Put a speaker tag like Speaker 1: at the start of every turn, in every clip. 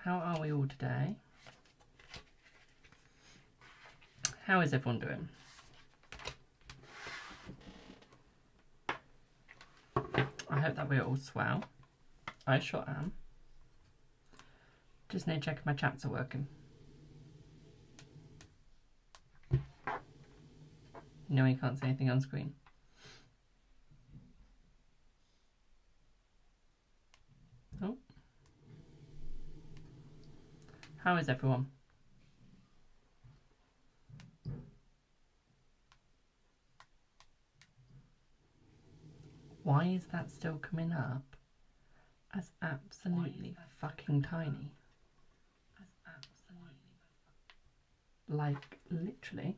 Speaker 1: How are we all today? How is everyone doing? I hope that we're all swell. I sure am. Just need to check if my chats are working. No, you can't see anything on screen. Oh. How is everyone? Why is that still coming up as absolutely fucking tiny? Like, literally,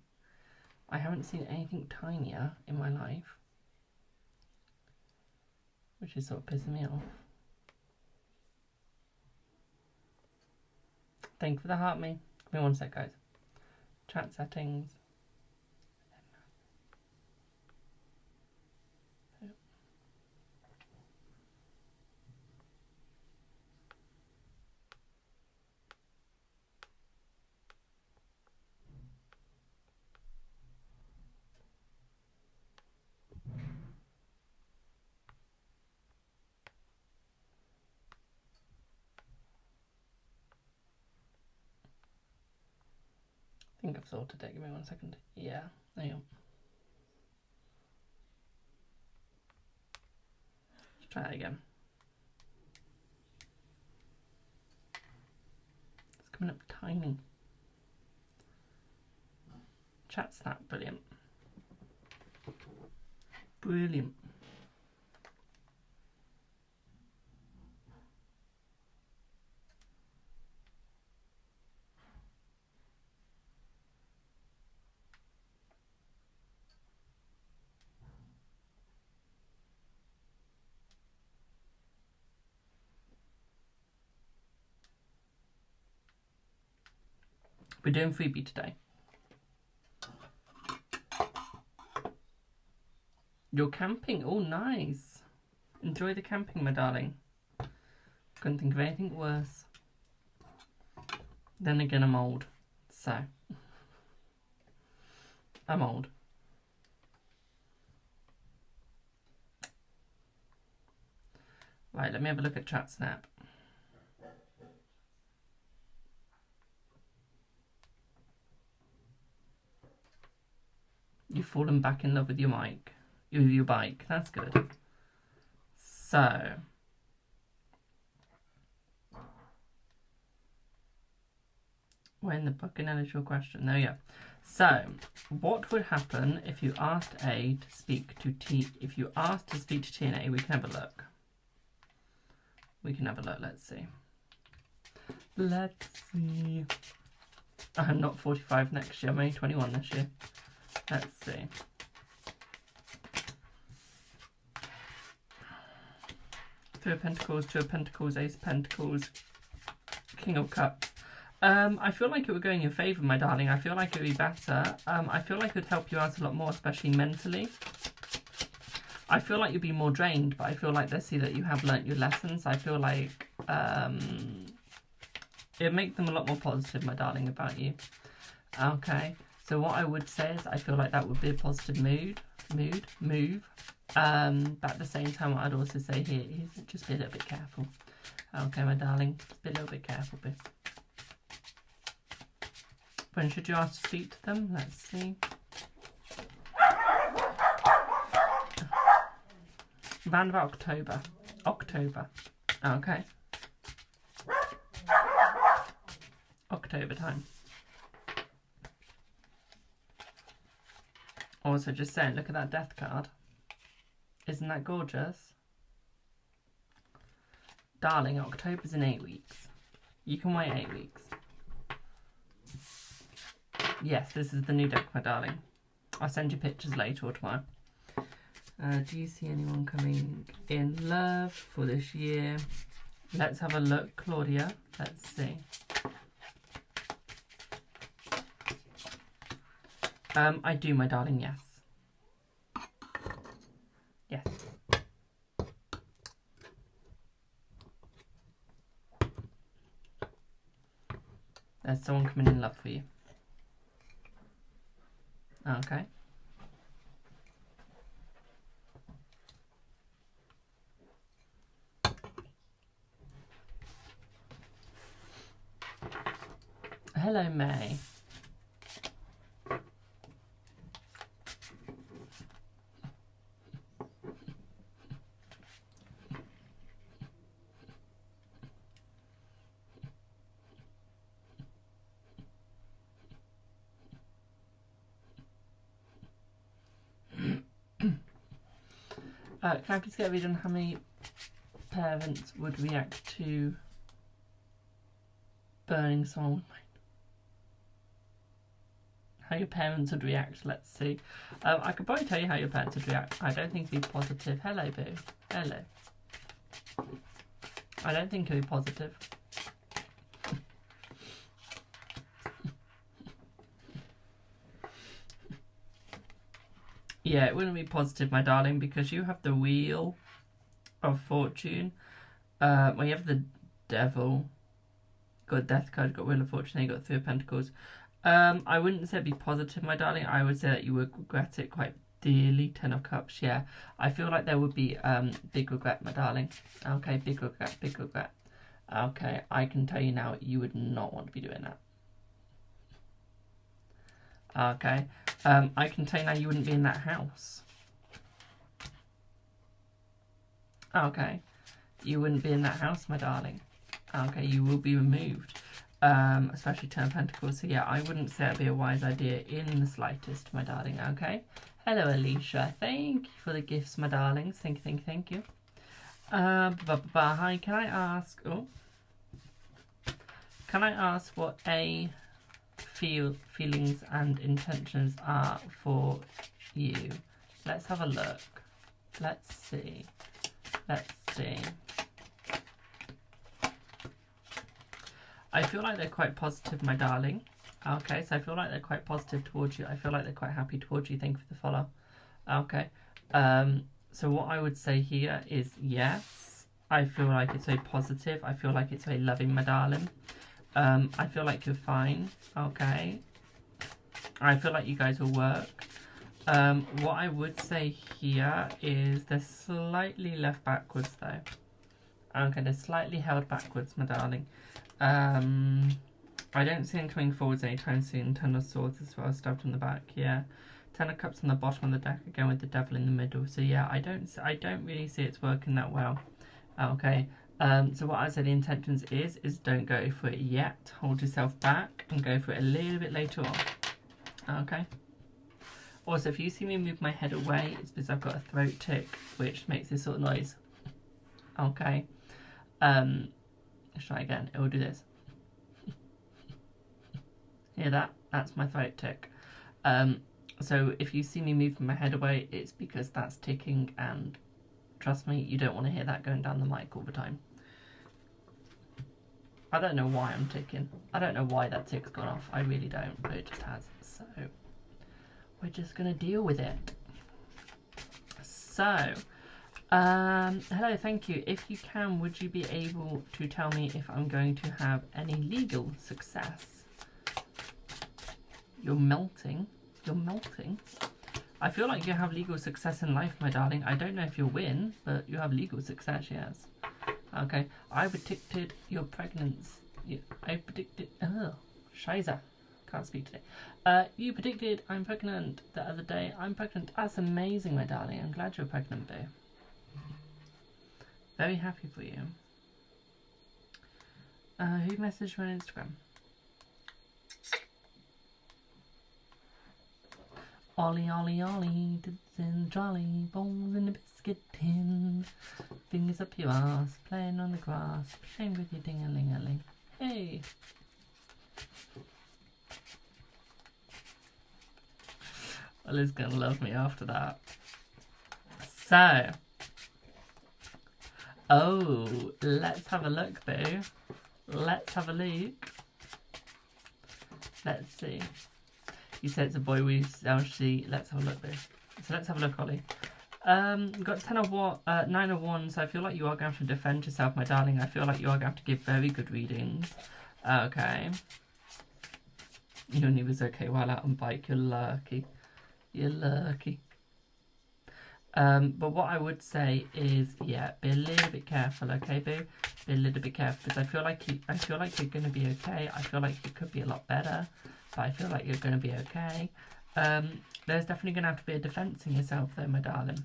Speaker 1: I haven't seen anything tinier in my life, which is sort of pissing me off. Thank you for the heart, me. Give me one sec, guys. Chat settings. I think I've sorted it. Give me one second. Yeah, there you go. Let's try it again. It's coming up tiny. Chat snap, brilliant. Brilliant. We're doing freebie today. You're camping? Oh, nice. Enjoy the camping, my darling. Couldn't think of anything worse. Then again, I'm old. So. I'm old. Right, let me have a look at chat snap. You've fallen back in love with your mic. With your bike. That's good. So. When the fucking hell is your question? There you go. So, what would happen if you asked A to speak to T? If you asked to speak to T and A, we can have a look. We can have a look. Let's see. Let's see. I'm not 45 next year. I'm only 21 this year. Let's see. Three of Pentacles, Two of Pentacles, Ace of Pentacles, King of Cups. I feel like it would go in your favour, my darling. I feel like it would be better. I feel like it would help you out a lot more, especially mentally. I feel like you'd be more drained, but I feel like they see that you have learnt your lessons. I feel like it'd make them a lot more positive, my darling, about you. Okay. So what I would say is I feel like that would be a positive move. But at the same time, what I'd also say here is just be a little bit careful. Okay, my darling, just be a little bit careful, babe. When should you ask to speak to them? Let's see. Around about October. October. Okay. October time. Also, just saying, look at that death card. Isn't that gorgeous? Darling, October's in 8 weeks. You can wait 8 weeks. Yes, this is the new deck, my darling. I'll send you pictures later or tomorrow. Do you see anyone coming in love for this year? Let's have a look, Claudia. Let's see. I do, my darling, yes. Yes. There's someone coming in love for you. Okay. Hello, May. Can I please get a read on how many parents would react to burning someone? How your parents would react, let's see. I could probably tell you how your parents would react. I don't think it'd be positive. Hello, boo. Hello. I don't think it'd be positive. Yeah, it wouldn't be positive, my darling, because you have the Wheel of Fortune. Well, you have the Devil. Got a Death card, got Wheel of Fortune, you got Three of Pentacles. I wouldn't say be positive, my darling. I would say that you would regret it quite dearly. 10 of Cups, yeah. I feel like there would be big regret, my darling. Okay, big regret, big regret. Okay, I can tell you now, you would not want to be doing that. Okay, I can tell you now you wouldn't be in that house. Okay, you wouldn't be in that house, my darling. Okay, you will be removed. Especially 10 of Pentacles. So yeah, I wouldn't say it'd be a wise idea in the slightest, my darling. Okay. Hello, Alicia. Thank you for the gifts, my darlings. Thank you. Hi, can I ask... Oh. Can I ask what feelings and intentions are for you? Let's have a look. Let's see. I feel like they're quite positive, my darling. Okay, so I feel like they're quite positive towards you. I feel like they're quite happy towards you. Thank you for the follow. Okay. So what I would say here is yes. I feel like it's very positive. I feel like it's very loving, my darling. I feel like you're fine. Okay. I feel like you guys will work. What I would say here is they're slightly left backwards though. Okay, they're slightly held backwards, my darling. I don't see them coming forwards anytime soon. 10 of Swords as well, stabbed on the back, yeah. 10 of Cups on the bottom of the deck, again with the Devil in the middle. So yeah, I don't really see it's working that well. Okay, so what I said the intentions is don't go for it yet. Hold yourself back and go for it a little bit later on. Okay. Also, if you see me move my head away, it's because I've got a throat tick, which makes this sort of noise. Okay. Let's try again. It will do this. Hear that? That's my throat tick. So if you see me moving my head away, it's because that's ticking, and trust me, you don't want to hear that going down the mic all the time. I don't know why I'm ticking. I don't know why that tick's gone off. I really don't, but it just has. So we're just going to deal with it. So, hello, thank you. If you can, would you be able to tell me if I'm going to have any legal success? You're melting. You're melting. I feel like you have legal success in life, my darling. I don't know if you'll win, but you have legal success, yes. Okay, I predicted your pregnancy. I predicted... Oh, Shiza. Can't speak today. You predicted I'm pregnant the other day. I'm pregnant. That's amazing, my darling. I'm glad you're pregnant, babe. Very happy for you. Who messaged me on Instagram? Ollie, Ollie, Ollie, and jolly, balls in the biscuit tin. Fingers up your ass, playing on the grass, playing with your ding-a-ling-a-ling. Hey! Ollie's gonna love me after that. So, oh, let's have a look, boo. Let's have a look. Let's see. You said it's a boy we shall see. Let's have a look, boo. So let's have a look, Ollie. We've got 9 of Wands, so I feel like you are going to have to defend yourself, my darling. I feel like you are going to have to give very good readings. Okay. Your knee was okay while out on bike. You're lucky. You're lucky. But what I would say is, yeah, be a little bit careful, okay, boo? Be a little bit careful, because I feel like you're going to be okay. I feel like you could be a lot better, but I feel like you're going to be okay. There's definitely going to have to be a defence in yourself, though, my darling.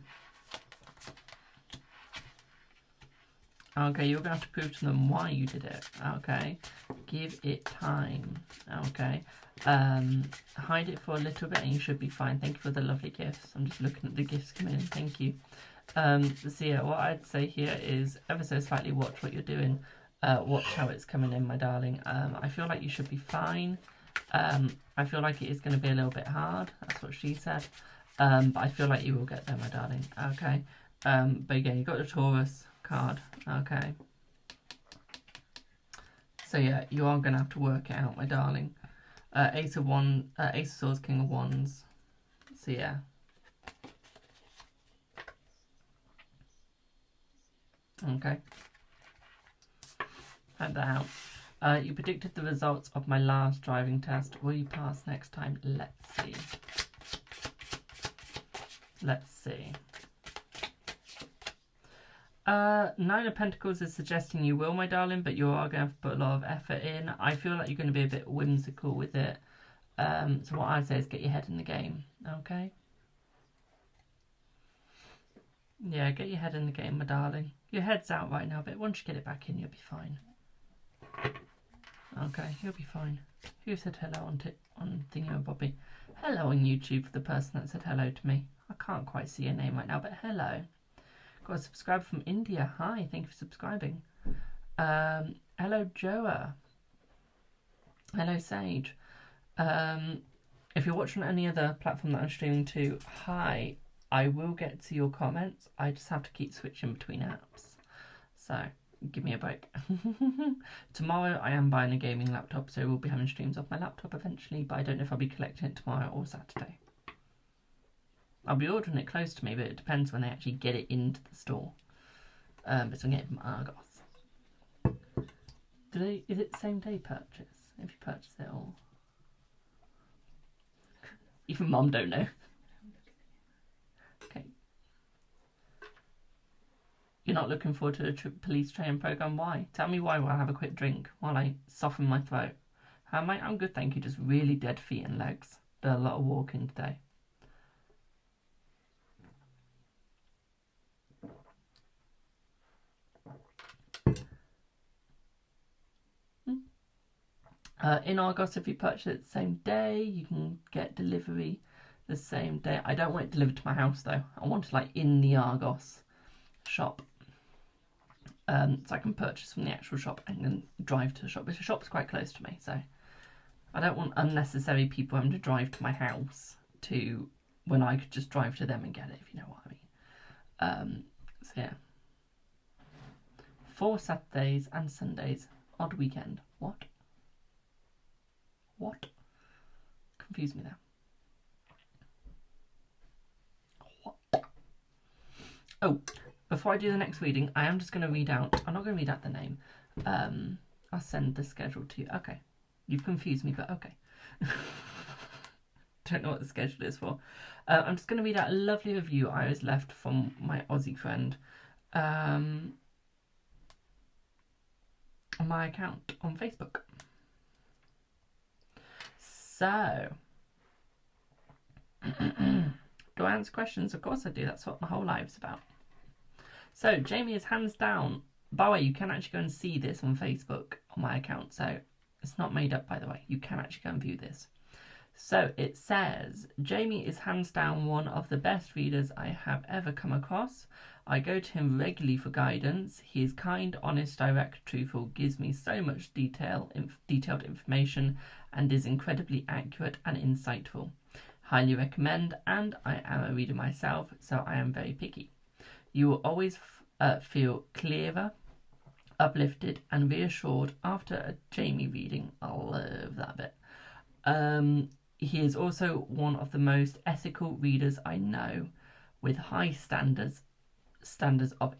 Speaker 1: Okay, you're going to have to prove to them why you did it, okay? Give it time, okay? Hide it for a little bit and you should be fine. Thank you for the lovely gifts. I'm just looking at the gifts coming in. Thank you. So yeah, what I'd say here is ever so slightly watch what you're doing. Watch how it's coming in, my darling. I feel like you should be fine. I feel like it is going to be a little bit hard. That's what she said. But I feel like you will get there, my darling. Okay. But again, you got the Taurus card. Okay. So yeah, you are going to have to work it out, my darling. Ace of Swords, King of Wands. So yeah. Okay. Find that out. You predicted the results of my last driving test. Will you pass next time? Let's see. Let's see. Nine of Pentacles is suggesting you will, my darling, but you are going to have to put a lot of effort in. I feel like you're going to be a bit whimsical with it. So what I'd say is get your head in the game, okay? Yeah, get your head in the game, my darling. Your head's out right now, but once you get it back in, you'll be fine. Okay, you'll be fine. Who said hello on Thingamabobby? Hello on YouTube for the person that said hello to me. I can't quite see your name right now, but hello. Got a subscriber from India. Hi, thank you for subscribing. Hello, Joa. Hello, Sage. If you're watching on any other platform that I'm streaming to, hi. I will get to your comments. I just have to keep switching between apps. So, give me a break. Tomorrow, I am buying a gaming laptop, so we'll be having streams off my laptop eventually, but I don't know if I'll be collecting it tomorrow or Saturday. I'll be ordering it close to me, but it depends when they actually get it into the store. But so I'm getting it from Argos. Is it same day purchase? If you purchase it all? Even Mum don't know. Okay. You're not looking forward to the police training program? Why? Tell me why while I have a quick drink, while I soften my throat. How am I? I'm good, thank you. Just really dead feet and legs. Did a lot of walking today. In Argos, if you purchase it the same day, you can get delivery the same day. I don't want it delivered to my house though. I want it like in the Argos shop. So I can purchase from the actual shop and then drive to the shop. But the shop's quite close to me, so I don't want unnecessary people having to drive to my house to when I could just drive to them and get it, if you know what I mean. So yeah. 4 Saturdays and Sundays. Odd weekend. What? What? Confuse me there. What? Oh, before I do the next reading, I am just going to read out... I'm not going to read out the name. I'll send the schedule to you. Okay. You've confused me, but okay. Don't know what the schedule is for. I'm just going to read out a lovely review I was left from my Aussie friend. On my account on Facebook. So, do I answer questions? Of course I do. That's what my whole life's about. So, Jamie is hands down. By the way, you can actually go and see this on Facebook on my account. So, it's not made up, by the way. You can actually go and view this. So, it says, Jamie is hands down one of the best readers I have ever come across. I go to him regularly for guidance. He is kind, honest, direct, truthful, gives me so much detailed information, and is incredibly accurate and insightful. Highly recommend, and I am a reader myself, so I am very picky. You will always feel clearer, uplifted, and reassured after a Jamie reading. I love that bit. He is also one of the most ethical readers I know, with high standards of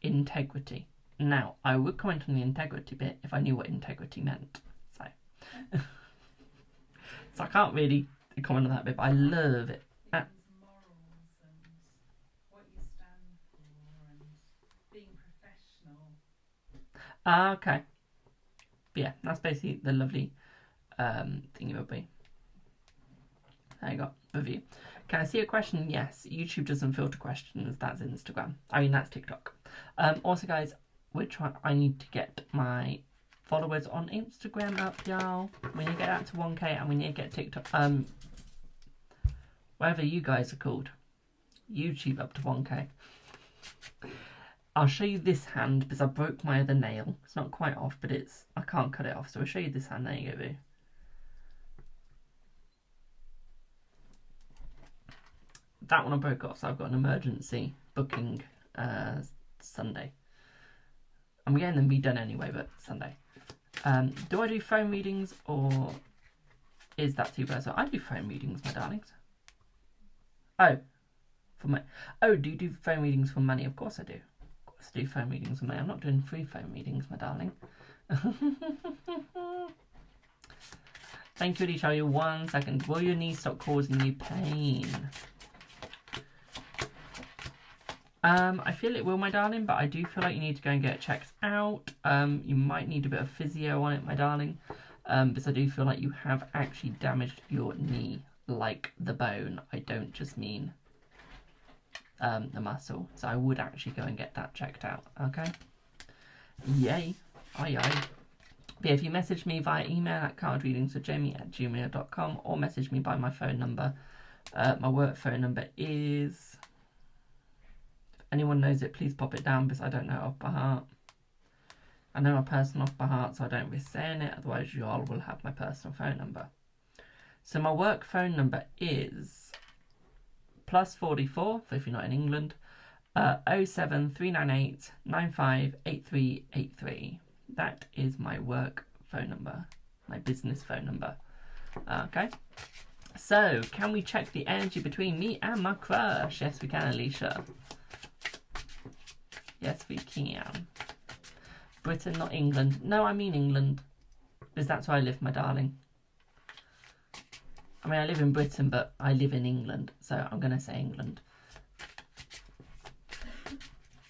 Speaker 1: integrity. Now, I would comment on the integrity bit if I knew what integrity meant. So, So I can't really comment on that bit, but I love it. Okay. But yeah, that's basically the lovely thing it would be. There you go, review. Can I see a question? Yes. YouTube doesn't filter questions. That's Instagram. I mean, that's TikTok. Also, guys, I need to get my followers on Instagram up, y'all. We need to get that to 1K, and we need to get TikTok, whatever you guys are called, YouTube up to 1K. I'll show you this hand because I broke my other nail. It's not quite off, but I can't cut it off. So I'll show you this hand. There you go, boo. That one I broke off, so I've got an emergency booking Sunday. I'm getting them redone anyway, but Sunday. Do I do phone readings or is that too personal? I do phone readings, my darlings. Oh, do you do phone readings for money? Of course I do. To do phone readings with me. I'm not doing free phone readings, my darling. Thank you, Alicia. 1 second. Will your knee stop causing you pain? I feel it will, my darling, but I do feel like you need to go and get it checked out. You might need a bit of physio on it, my darling, because I do feel like you have actually damaged your knee, like the bone. I don't just mean the muscle, so I would actually go and get that checked out. Okay, yay, aye. But yeah, if you message me via email at cardreadingswithjamie@gmail.com or message me by my phone number, my work phone number is, if anyone knows it, please pop it down because I don't know it off by heart. I know my personal off by heart, so I don't risk saying it, otherwise you all will have my personal phone number. So my work phone number is +44 for if you're not in England, 07398 958383. That is my work phone number, my business phone number. Okay, so can we check the energy between me and my crush? Yes we can, Alicia. Yes we can. Britain, not England. No, I mean England, because that's where I live, my darling. I mean, I live in Britain, but I live in England, so I'm going to say England.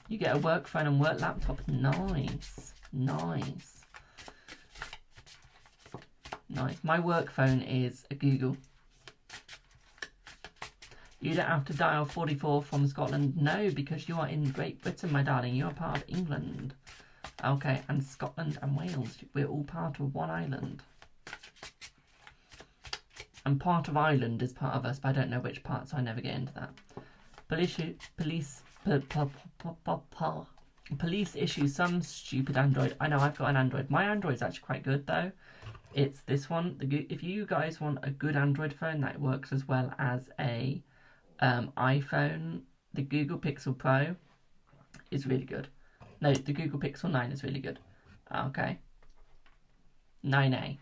Speaker 1: You get a work phone and work laptop. Nice. Nice. Nice. My work phone is a Google. You don't have to dial 44 from Scotland. No, because you are in Great Britain, my darling. You are part of England. Okay, and Scotland and Wales. We're all part of one island. And part of Ireland is part of us, but I don't know which part, so I never get into that. Police issue some stupid Android. I know, I've got an Android. My Android's actually quite good, though. It's this one. If you guys want a good Android phone that works as well as a iPhone, the Google Pixel Pro is really good. No, the Google Pixel 9 is really good. Okay. 9A.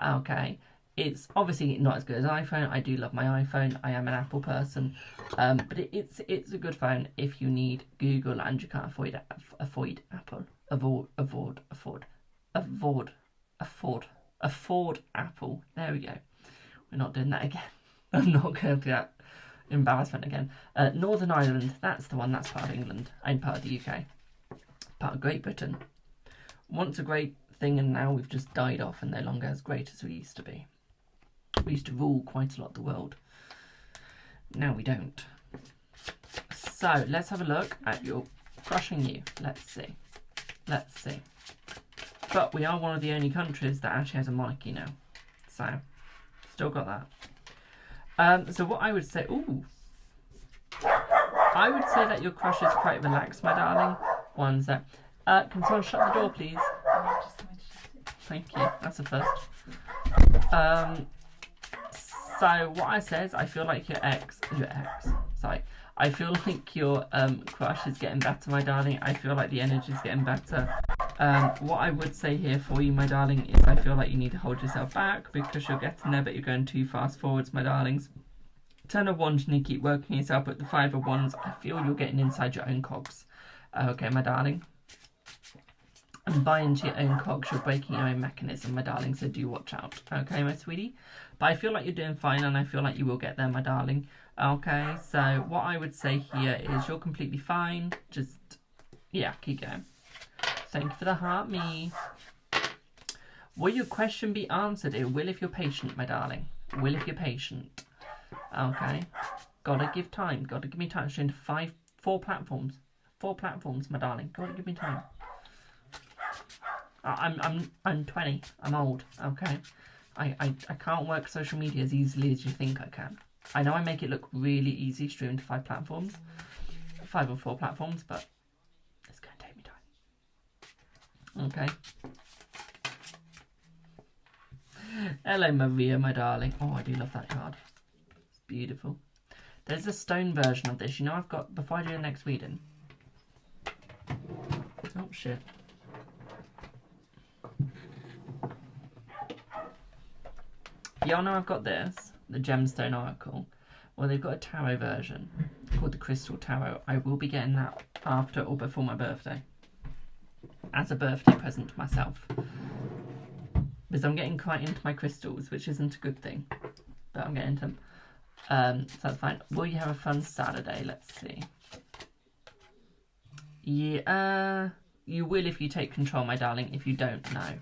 Speaker 1: Okay. It's obviously not as good as iPhone. I do love my iPhone. I am an Apple person, but it's a good phone if you need Google and you can't afford Apple. Afford Apple. There we go. We're not doing that again. I'm not going to do that embarrassment again. Northern Ireland. That's the one. That's part of England. I'm part of the UK. Part of Great Britain. Once a great thing, and now we've just died off and no longer as great as we used to be. We used to rule quite a lot of the world. Now we don't. So let's have a look at your crushing you. Let's see. Let's see. But we are one of the only countries that actually has a monarchy now. So, still got that. So what I would say... Ooh. I would say that your crush is quite relaxed, my darling. One sec. Can someone shut the door, please? Thank you. That's a first. So what I say is, I feel like I feel like your crush is getting better, my darling. I feel like the energy is getting better. What I would say here for you, my darling, is I feel like you need to hold yourself back because you're getting there, but you're going too fast forwards, my darlings. 10 of Wands, you need to keep working yourself, but the 5 of Wands, I feel you're getting inside your own cogs. Okay, my darling. and buy into your own cogs. You're breaking your own mechanism, my darling, so do watch out. Okay, my sweetie? But I feel like you're doing fine, and I feel like you will get there, my darling. Okay, so what I would say here is you're completely fine. Just, yeah, keep going. Thank you for the heart, me. Will your question be answered? It will if you're patient, my darling. Will if you're patient. Okay. Gotta give time. Gotta give me time. It's into 4 platforms. 4 platforms, my darling. Gotta give me time. I'm 20. I'm old. Okay. I can't work social media as easily as you think I can. I know I make it look really easy streaming to 5 platforms. 5 or 4 platforms, but it's gonna take me time. Okay. Hello, Maria, my darling. Oh, I do love that card. It's beautiful. There's a stone version of this. You know, I've got, before I do the next reading. Oh, shit. Y'all know I've got this, the Gemstone Oracle. Well, they've got a tarot version called the Crystal Tarot. I will be getting that after or before my birthday. As a birthday present to myself. Because I'm getting quite into my crystals, which isn't a good thing. But I'm getting into them. So that's fine. Will you have a fun Saturday? Let's see. Yeah, you will if you take control, my darling. If you don't, no.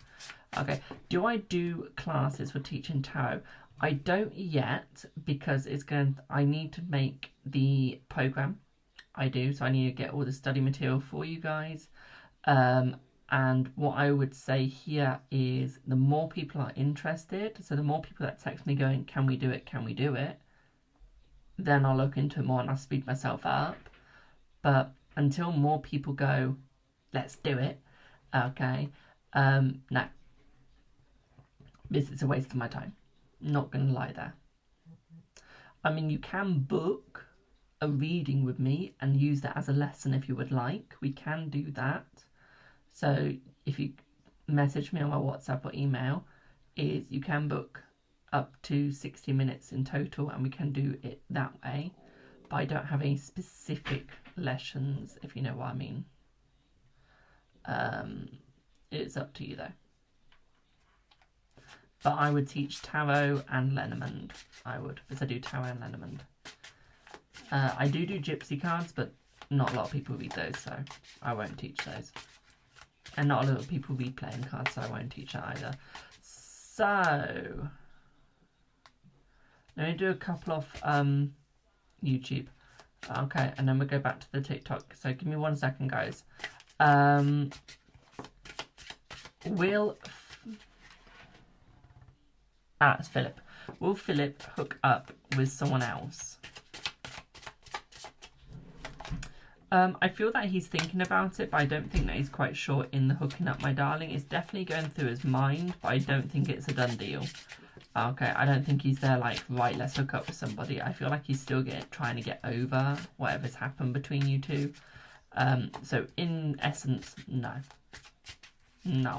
Speaker 1: Okay. Do I do classes for teaching tarot? I don't yet because I need to make the program. I do. So I need to get all the study material for you guys. And what I would say here is the more people are interested, so the more people that text me going, can we do it, can we do it, then I'll look into it more and I'll speed myself up. But until more people go, let's do it, okay, no. This is a waste of my time. Not going to lie there. I mean, you can book a reading with me and use that as a lesson if you would like. We can do that. So if you message me on my WhatsApp or email, you can book up to 60 minutes in total and we can do it that way. But I don't have any specific lessons, if you know what I mean. It's up to you though. But I would teach tarot and Lenormand. I would, because I do tarot and Lenormand. I do gypsy cards, but not a lot of people read those, so I won't teach those. And not a lot of people read playing cards, so I won't teach that either. So, let me do a couple of YouTube. Okay, and then we'll go back to the TikTok. So give me 1 second, guys. It's Philip. Will Philip hook up with someone else? I feel that he's thinking about it, but I don't think that he's quite sure in the hooking up, my darling. It's definitely going through his mind, but I don't think it's a done deal. Okay, I don't think he's there like, right, let's hook up with somebody. I feel like he's still trying to get over whatever's happened between you two. So in essence, no. No.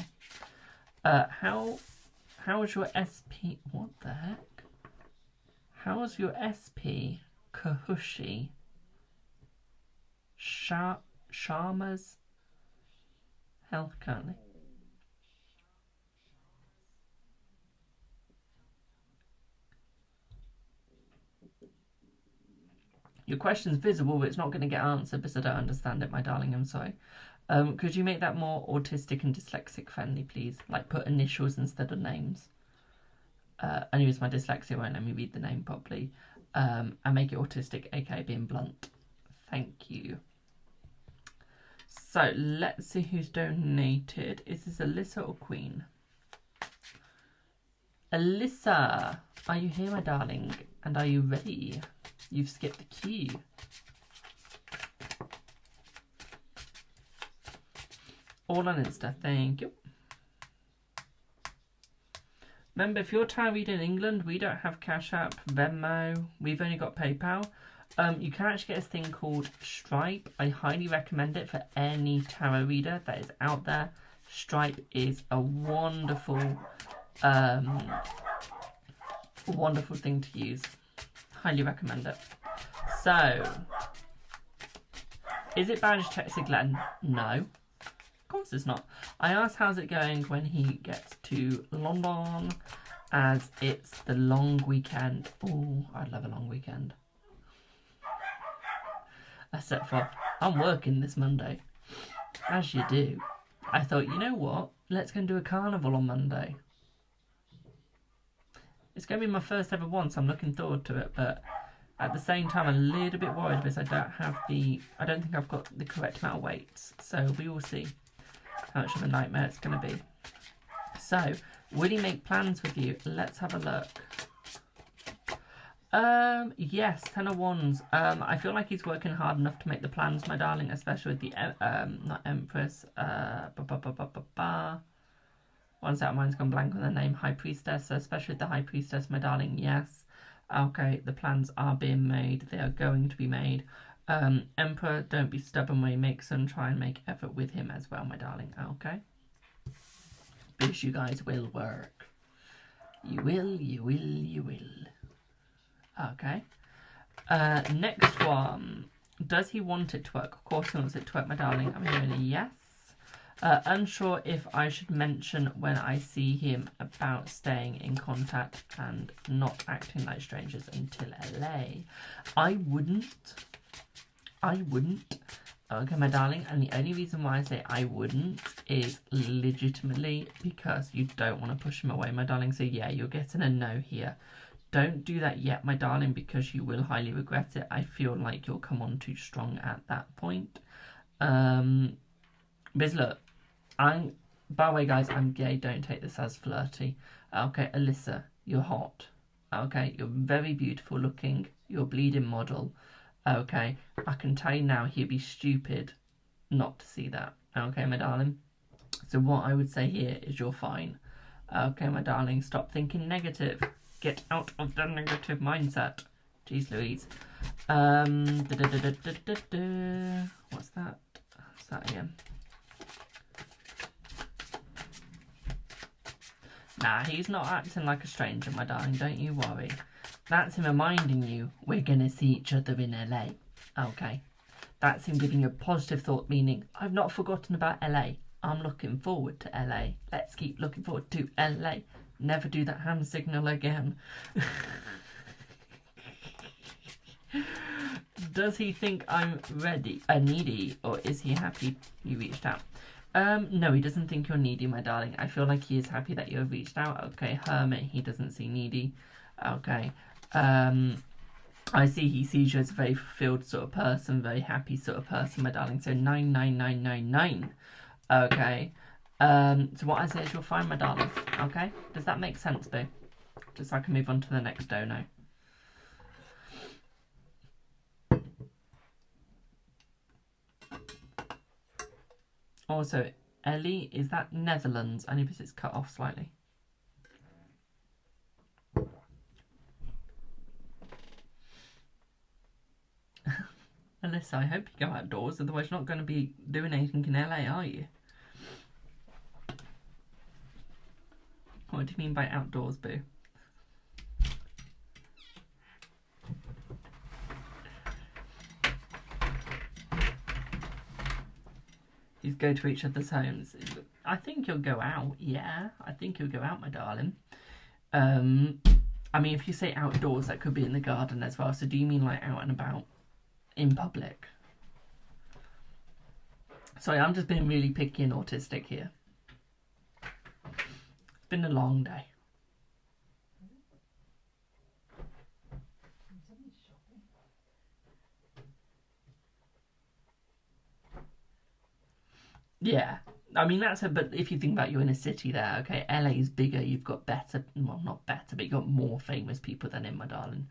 Speaker 1: How is your SP? What the heck? How is your SP Kahushi? Sharma's health currently. Your question's visible, but it's not going to get answered because I don't understand it, my darling. I'm sorry. Could you make that more autistic and dyslexic friendly, please? Like put initials instead of names. Anyways, my dyslexia won't let me read the name properly. And make it autistic, aka being blunt. Thank you. So let's see who's donated. Is this Alyssa or Queen? Alyssa, are you here, my darling? And are you ready? You've skipped the queue. All on Insta, thank you. Remember, if you're tarot reader in England, we don't have Cash App, Venmo, we've only got PayPal. You can actually get a thing called Stripe. I highly recommend it for any tarot reader that is out there. Stripe is a wonderful, wonderful thing to use. Highly recommend it. So, is it bad to text Glenn? No. course it's not. I asked how's it going when he gets to London, as it's the long weekend. Oh, I'd love a long weekend. Except for, I'm working this Monday. As you do. I thought, you know what? Let's go and do a carnival on Monday. It's going to be my first ever one, so I'm looking forward to it, but at the same time, I'm a little bit worried because I don't think I've got the correct amount of weights. So we will see how much of a nightmare it's going to be. So, will he make plans with you? Let's have a look. Yes, 10 of Wands. I feel like he's working hard enough to make the plans, my darling, especially with the, not Empress, one sec, mine's gone blank on the name, High Priestess, so especially with the High Priestess, my darling, yes. Okay, the plans are being made, they are going to be made. Emperor, don't be stubborn when he makes them, try and make effort with him as well, my darling, okay? Because you guys will work. You will, you will, you will. Okay. Next one. Does he want it to work? Of course he wants it to work, my darling. I'm hearing a yes. Unsure if I should mention when I see him about staying in contact and not acting like strangers until LA. I wouldn't. Okay, my darling, and the only reason why I say I wouldn't is legitimately because you don't want to push him away, my darling. So yeah, you're getting a no here. Don't do that yet, my darling, because you will highly regret it. I feel like you'll come on too strong at that point. Because look, by the way, guys, I'm gay. Don't take this as flirty. Okay, Alyssa, you're hot. Okay, you're very beautiful looking. You're a bleeding model. Okay, I can tell you now, he'd be stupid not to see that. Okay, my darling. So what I would say here is you're fine. Okay, my darling, stop thinking negative. Get out of the negative mindset. Jeez Louise. What's that? What's that again? Nah, he's not acting like a stranger, my darling. Don't you worry. That's him reminding you we're going to see each other in LA. Okay. That's him giving you a positive thought, meaning I've not forgotten about LA. I'm looking forward to LA. Let's keep looking forward to LA. Never do that hand signal again. Does he think I'm needy, or is he happy you reached out? No, he doesn't think you're needy, my darling. I feel like he is happy that you have reached out. Okay, Hermit, he doesn't see needy. Okay. I see he sees you as a very fulfilled sort of person, very happy sort of person, my darling. So 99999. Okay. So what I say is you're fine, my darling. Okay? Does that make sense, boo? Just so I can move on to the next dono. Also, Ellie, is that Netherlands? Only because it's cut off slightly. Alyssa, I hope you go outdoors, otherwise you're not going to be doing anything in LA, are you? What do you mean by outdoors, boo? You go to each other's homes. I think you'll go out, yeah. I think you'll go out, my darling. I mean, if you say outdoors, that could be in the garden as well. So do you mean like out and about in public? Sorry, I'm just being really picky and autistic here. It's been a long day. Yeah, I mean but if you think about you're in a city there, okay, LA is bigger, you've got better, well not better, but you've got more famous people than in, my darling.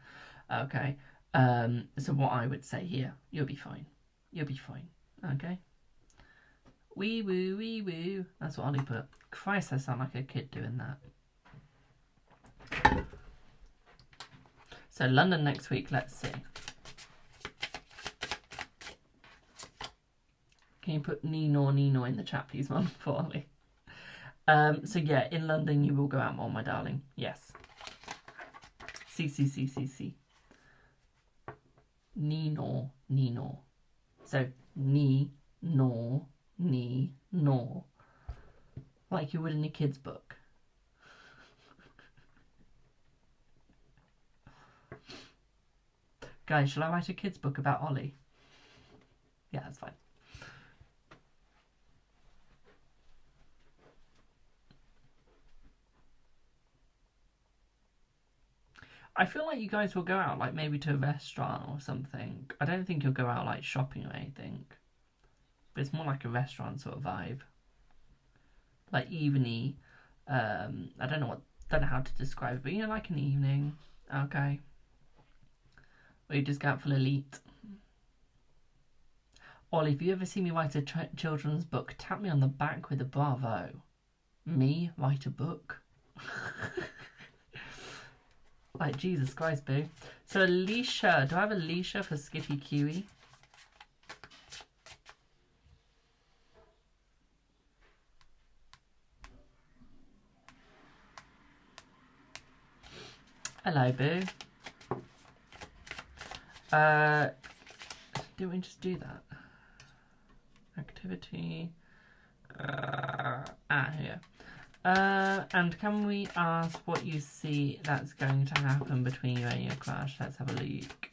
Speaker 1: Okay, so what I would say here, you'll be fine. You'll be fine, okay? Wee woo, wee woo. That's what Ollie put. Christ, I sound like a kid doing that. So London next week, let's see. Can you put Nino in the chat, please, Mum, for Ollie? So yeah, in London you will go out more, my darling. Yes. C. Nino. So, ni, no, ni, nor. Like you would in a kid's book. Guys, shall I write a kid's book about Ollie? Yeah, that's fine. I feel like you guys will go out, like maybe to a restaurant or something. I don't think you'll go out like shopping or anything. But it's more like a restaurant sort of vibe. Like evening. I don't know how to describe it, but you know, like an evening. Okay. Or you just go out for elite. Ollie, if you ever see me write a children's book, tap me on the back with a bravo. Me write a book? Like, Jesus Christ, boo. So, Alicia. Do I have Alicia for Skippy Kiwi? Hello, boo. Didn't we just do that? Activity. Here. And can we ask what you see that's going to happen between you and your crush? Let's have a look.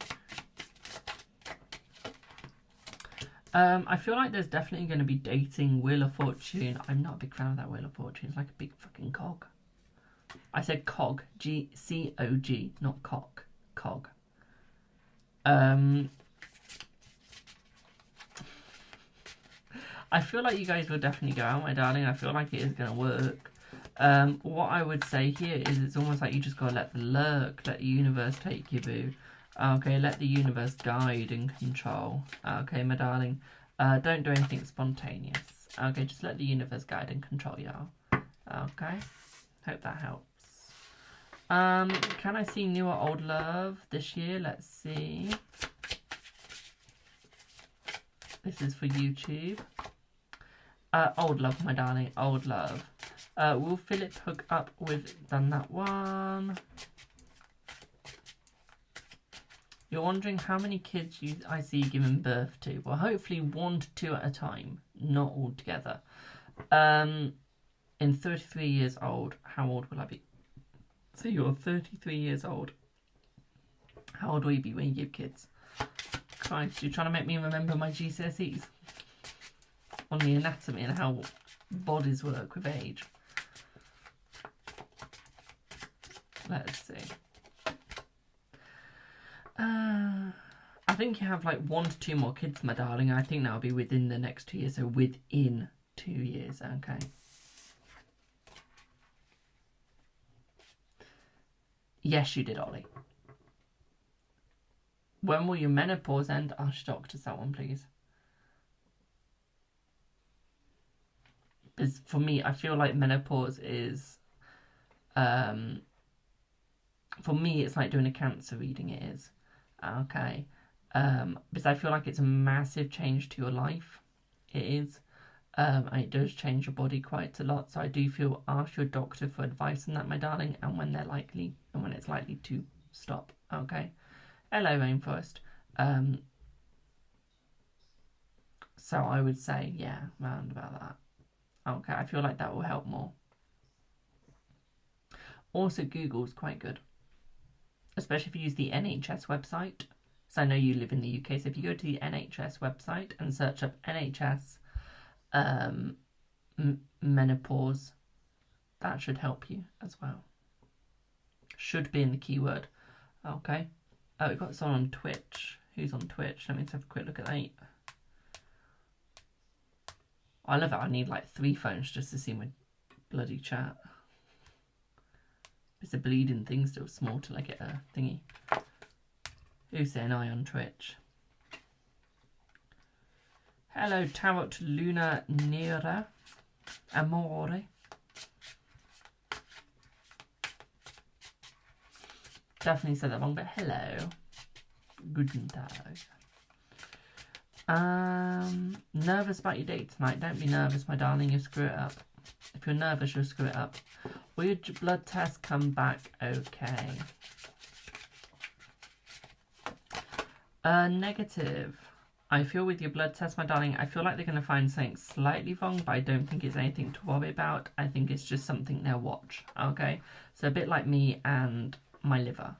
Speaker 1: I feel like there's definitely going to be dating. Wheel of Fortune. I'm not a big fan of that Wheel of Fortune. It's like a big fucking cog. I said cog. G-C-O-G, not cock. Cog. I feel like you guys will definitely go out, my darling. I feel like it is going to work. What I would say here is it's almost like you just got to let the universe take you, boo. Okay, let the universe guide and control. Okay, my darling. Don't do anything spontaneous. Okay, just let the universe guide and control y'all. Okay, hope that helps. Can I see new or old love this year? Let's see. This is for YouTube. Old love, my darling, old love. Will Philip hook up with... Done that one. You're wondering how many kids I see giving birth to. Well, hopefully 1 to 2 at a time, not all together. In 33 years old, how old will I be? So you're 33 years old. How old will you be when you give kids? Christ, you're trying to make me remember my GCSEs on the anatomy and how bodies work with age. Let's see. I think you have like 1 to 2 more kids, my darling. I think that'll be within the next 2 years. So within 2 years, okay. Yes, you did, Ollie. When will your menopause end? Ask doctor someone, please. Because for me, I feel like menopause is... for me, it's like doing a cancer reading, it is. Okay. Because I feel like it's a massive change to your life. It is. And it does change your body quite a lot. So I do feel ask your doctor for advice on that, my darling, and when it's likely to stop. Okay. Hello, Rainforest. So I would say, yeah, round about that. Okay, I feel like that will help more. Also, Google's quite good, especially if you use the NHS website. So I know you live in the UK, so if you go to the NHS website and search up NHS menopause, that should help you as well. Should be in the keyword. Okay. Oh, we've got someone on Twitch. Who's on Twitch? Let me just have a quick look at that. I love it. I need like 3 phones just to see my bloody chat. It's a bleeding thing still small till I get a thingy. Who's saying I on Twitch? Hello, Tarot Luna Nera Amore. Definitely said that wrong, but hello. Guten Tag. Nervous about your date tonight. Don't be nervous, my darling. You'll screw it up. If you're nervous, you'll screw it up. Will your blood test come back okay? Negative. I feel with your blood test, my darling, I feel like they're going to find something slightly wrong, but I don't think it's anything to worry about. I think it's just something they'll watch, okay? So a bit like me and my liver,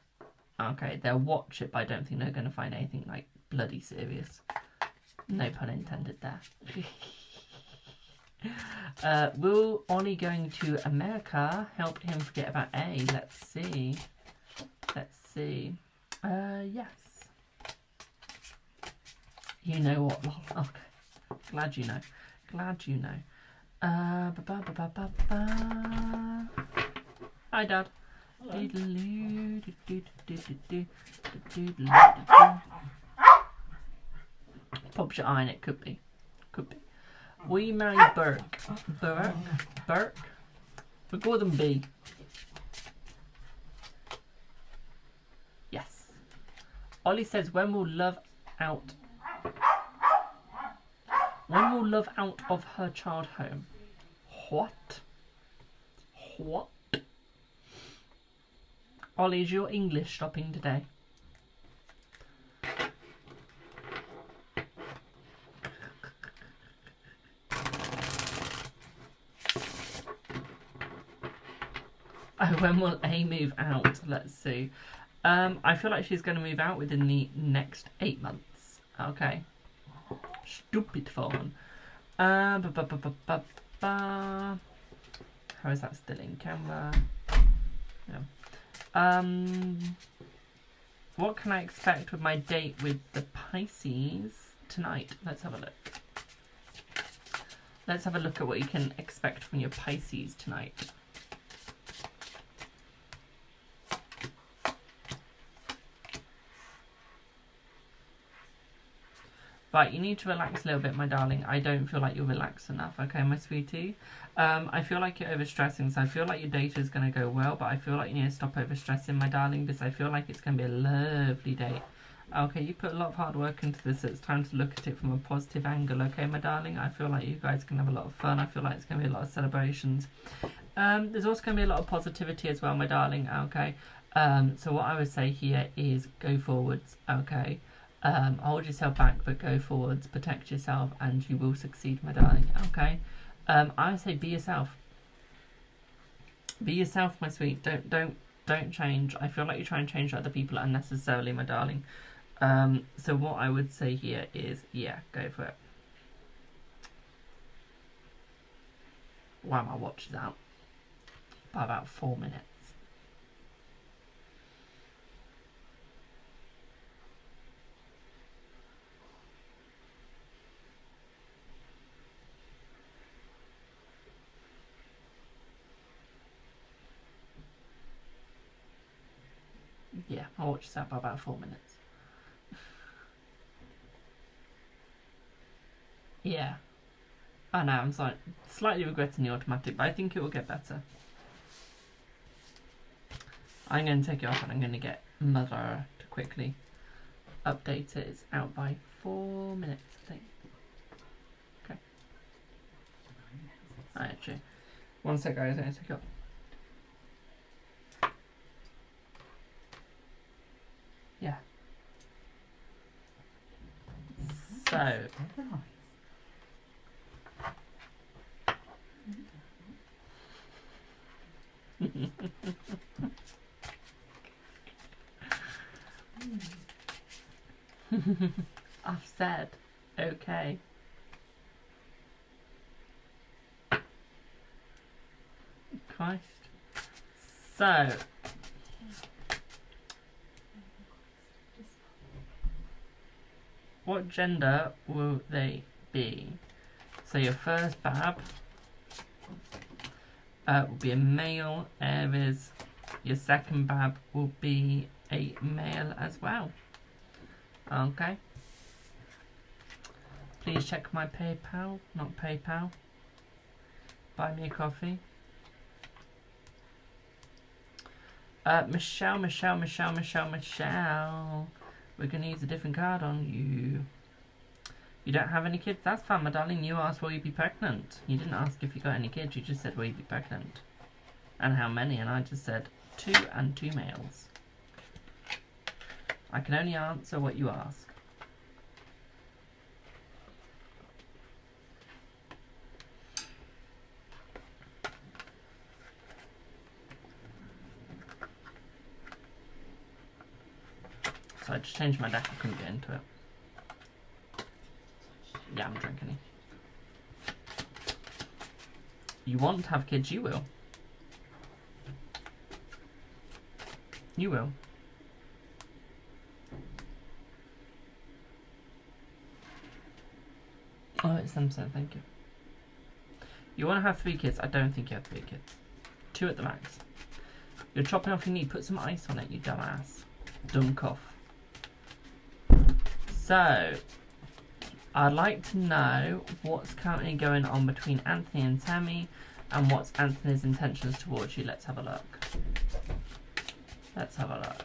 Speaker 1: okay? They'll watch it, but I don't think they're going to find anything, like, bloody serious. No pun intended there. Will Ollie going to America help him forget about A? Let's see. Let's see. Yes. You know what? Okay. Glad you know. Glad you know. Hi, Dad. Pops your eye in it. Could be. Could be. We married Burke. Burke? We call them B. Yes. Ollie says, when will love out of her child home? What? What? Ollie, is your English stopping today? Oh, when will A move out? Let's see. I feel like she's going to move out within the next 8 months. Okay. Stupid phone. How is that still in camera? Yeah. What can I expect with my date with the Pisces tonight? Let's have a look. Let's have a look at what you can expect from your Pisces tonight. Right, you need to relax a little bit, my darling. I don't feel like you're relaxed enough, okay, my sweetie? I feel like you're overstressing, so I feel like your date is going to go well, but I feel like you need to stop overstressing, my darling, because I feel like it's going to be a lovely date. Okay, you put a lot of hard work into this, so it's time to look at it from a positive angle, okay, my darling? I feel like you guys can have a lot of fun. I feel like it's going to be a lot of celebrations. There's also going to be a lot of positivity as well, my darling, okay? So what I would say here is go forwards, okay? Hold yourself back, but go forwards, protect yourself, and you will succeed, my darling, okay? I would say be yourself. Be yourself, my sweet. Don't change. I feel like you're trying to change other people unnecessarily, my darling. So what I would say here is, yeah, go for it. Wow, my watch is out by about 4 minutes. Yeah, I'll watch this out by about 4 minutes. Yeah. I know, I'm slightly regretting the automatic, but I think it will get better. I'm going to take it off and I'm going to get Mother to quickly update it. It's out by 4 minutes, I think. Okay. Actually, 1 sec, guys, I'm going to take it off. Yeah. So. I've said, okay. Christ. So. What gender will they be? So your first Bab will be a male Aries. Your second Bab will be a male as well. Okay. Please check my PayPal, not PayPal. Buy me a coffee. Michelle. We're going to use a different card on you. You don't have any kids? That's fine, my darling. You asked will you be pregnant. You didn't ask if you got any kids. You just said will you be pregnant. And how many. And I just said 2 and 2 males. I can only answer what you ask. So I just changed my deck, I couldn't get into it. Yeah, I'm drinking it. You want to have kids, you will. You will. Oh, it's them, so thank you. You want to have 3 kids? I don't think you have 3 kids. 2 at the max. You're chopping off your knee. Put some ice on it, you dumbass. Dunk off. So, I'd like to know what's currently going on between Anthony and Tammy, and what's Anthony's intentions towards you. Let's have a look. Let's have a look.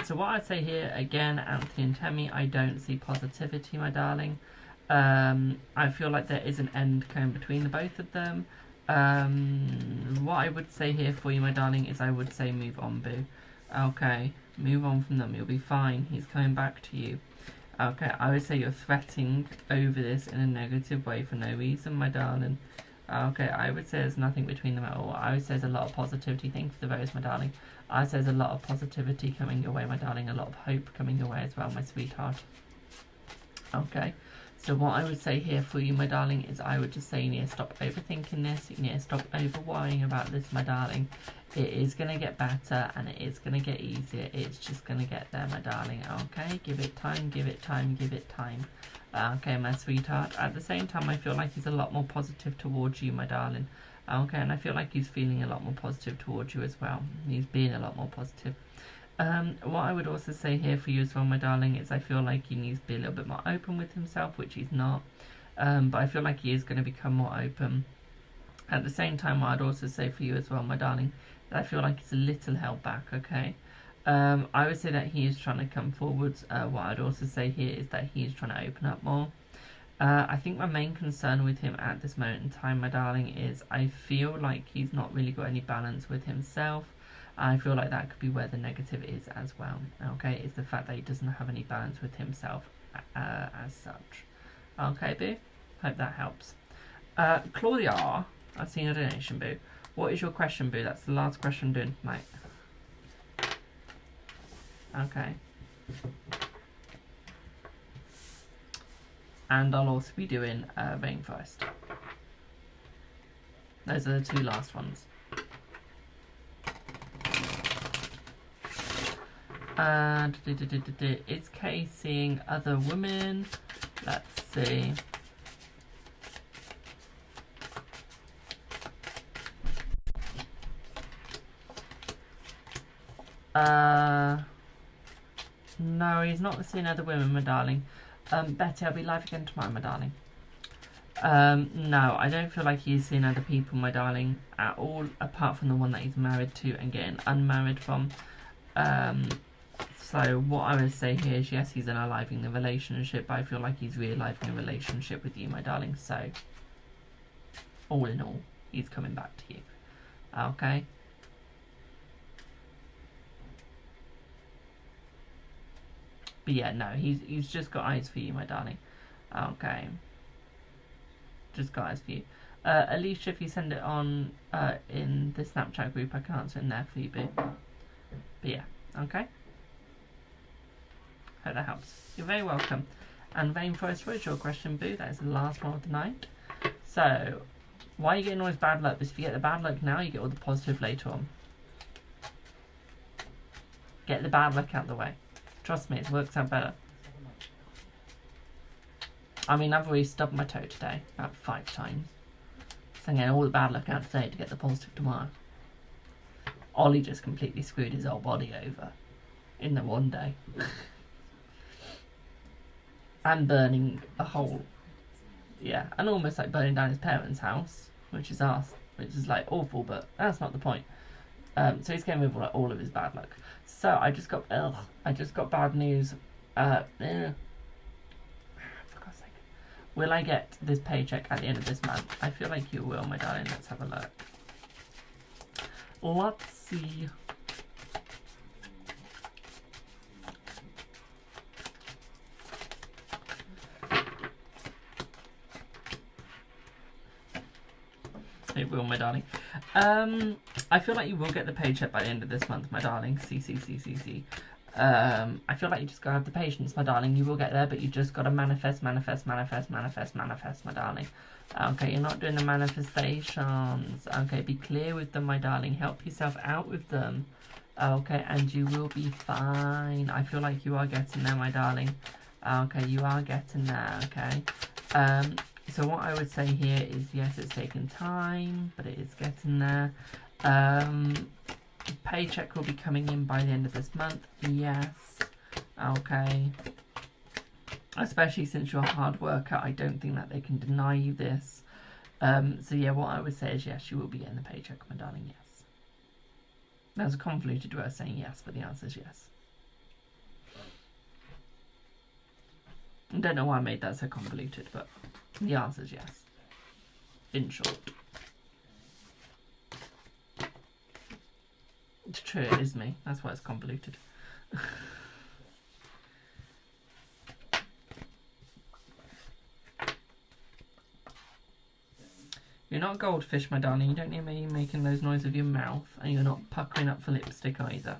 Speaker 1: So what I'd say here, again, Anthony and Tammy, I don't see positivity, my darling. I feel like there is an end coming between the both of them. What I would say here for you, my darling, is I would say move on, boo. Okay, move on from them. You'll be fine. He's coming back to you. Okay, I would say you're threatening over this in a negative way for no reason, my darling. Okay, I would say there's nothing between them at all. I would say there's a lot of positivity. Thank you for the rose, my darling. I would say there's a lot of positivity coming your way, my darling. A lot of hope coming your way as well, my sweetheart. Okay, so what I would say here for you, my darling, is I would just say you need to stop overthinking this. You need to stop over worrying about this, my darling. It is going to get better and it is going to get easier. It's just going to get there, my darling. Okay, give it time, give it time, give it time. Okay, my sweetheart. At the same time, I feel like he's a lot more positive towards you, my darling. Okay, and I feel like he's feeling a lot more positive towards you as well. He's being a lot more positive. What I would also say here for you as well, my darling, is I feel like he needs to be a little bit more open with himself, which he's not. But I feel like he is going to become more open. At the same time, what I'd also say for you as well, my darling, that I feel like he's a little held back, okay? I would say that he is trying to come forwards. What I'd also say here is that he is trying to open up more. I think my main concern with him at this moment in time, my darling, is I feel like he's not really got any balance with himself. I feel like that could be where the negative is as well, okay? Is the fact that he doesn't have any balance with himself as such. Okay, boo? Hope that helps. Claudia, I've seen a donation, boo. What is your question, boo? That's the last question I'm doing tonight. Okay. And I'll also be doing Rainforest. Those are the 2 last ones. Is Kay seeing other women? Let's see. No, he's not seeing other women, my darling. Betty, I'll be live again tomorrow, my darling. No, I don't feel like he's seeing other people, my darling, at all, apart from the one that he's married to and getting unmarried from. So what I would say here is, yes, he's unaliving the relationship, but I feel like he's re-aliving a relationship with you, my darling. So, all in all, he's coming back to you. Okay? But yeah, no, he's just got eyes for you, my darling. Okay. Just got eyes for you. Alicia, if you send it on in the Snapchat group, I can answer in there for you, boo. But yeah, okay. Hope that helps. You're very welcome. And Rainforest, what is your question, boo? That is the last one of the night. So, why are you getting all this bad luck? Because if you get the bad luck now, you get all the positive later on. Get the bad luck out of the way. Trust me, it works out better. I mean, I've already stubbed my toe today, about 5 times. So I'm getting all the bad luck out today to get the positive tomorrow. Ollie just completely screwed his whole body over in the one day. And burning a hole. Yeah, and almost like burning down his parents' house, which is like awful, but that's not the point. So he's getting rid of like all of his bad luck. So I just got bad news. For God's sake. Will I get this paycheck at the end of this month? I feel like you will, my darling. Let's have a look. Let's see. It will, my darling. I feel like you will get the paycheck by the end of this month, my darling. See. I feel like you just gotta have the patience, my darling. You will get there, but you just gotta manifest, my darling. Okay, you're not doing the manifestations. Okay, be clear with them, my darling. Help yourself out with them. Okay, and you will be fine. I feel like you are getting there, my darling. Okay, you are getting there, okay? So what I would say here is, yes, it's taken time, but it is getting there. Paycheck will be coming in by the end of this month. Yes. Okay. Especially since you're a hard worker, I don't think that they can deny you this. So yeah, what I would say is yes, you will be getting the paycheck, my darling, yes. That was a convoluted way of saying yes, but the answer is yes. I don't know why I made that so convoluted, but the answer is yes. In short. It's true, it is me. That's why it's convoluted. You're not a goldfish, my darling. You don't need me making those noises with your mouth. And you're not puckering up for lipstick either.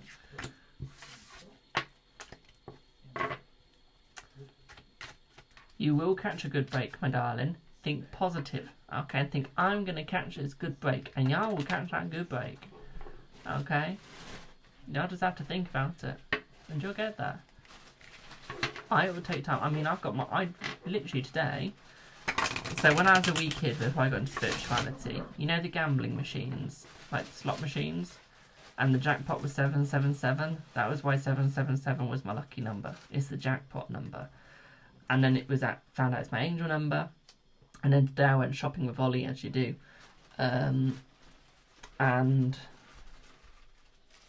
Speaker 1: You will catch a good break, my darling. Think positive. Okay, think I'm going to catch this good break. And y'all will catch that good break. Okay? Y'all just have to think about it. And you'll get there. It will take time. I mean, I literally today... So when I was a wee kid, before I got into spirituality, you know the gambling machines, like the slot machines, and the jackpot was 777. That was why 777 was my lucky number. It's the jackpot number. And then found out it's my angel number. And then today I went shopping with Ollie, as you do. And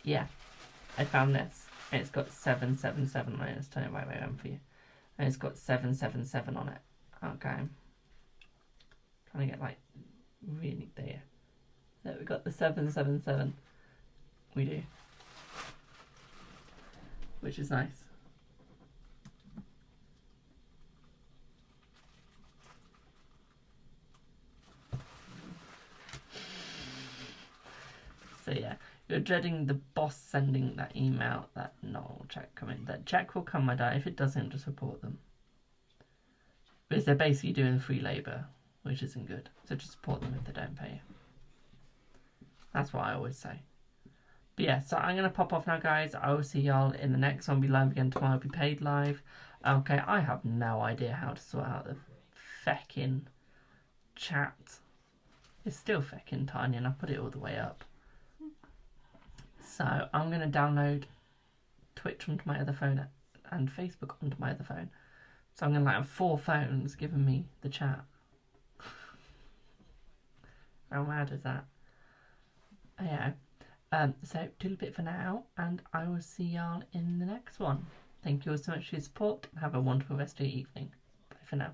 Speaker 1: yeah, I found this. And it's got 777 on it. Let's turn it right way around for you. And it's got 777 on it. Okay. Trying to get like really there. There we got the 777. We do. Which is nice. So yeah, you're dreading the boss sending that email that no check coming. That check will come, my dad. If it doesn't, just report them. Because they're basically doing free labour, which isn't good. So just support them if they don't pay you. That's what I always say. But yeah, so I'm going to pop off now, guys. I will see y'all in the next one. I'll be live again tomorrow. I'll be paid live. Okay, I have no idea how to sort out the feckin' chat. It's still feckin' tiny and I put it all the way up. So I'm going to download Twitch onto my other phone and Facebook onto my other phone. So I'm going to have 4 phones giving me the chat. How mad is that? Yeah. So do a bit for now, and I will see y'all in the next one. Thank you all so much for your support. Have a wonderful rest of your evening. Bye for now.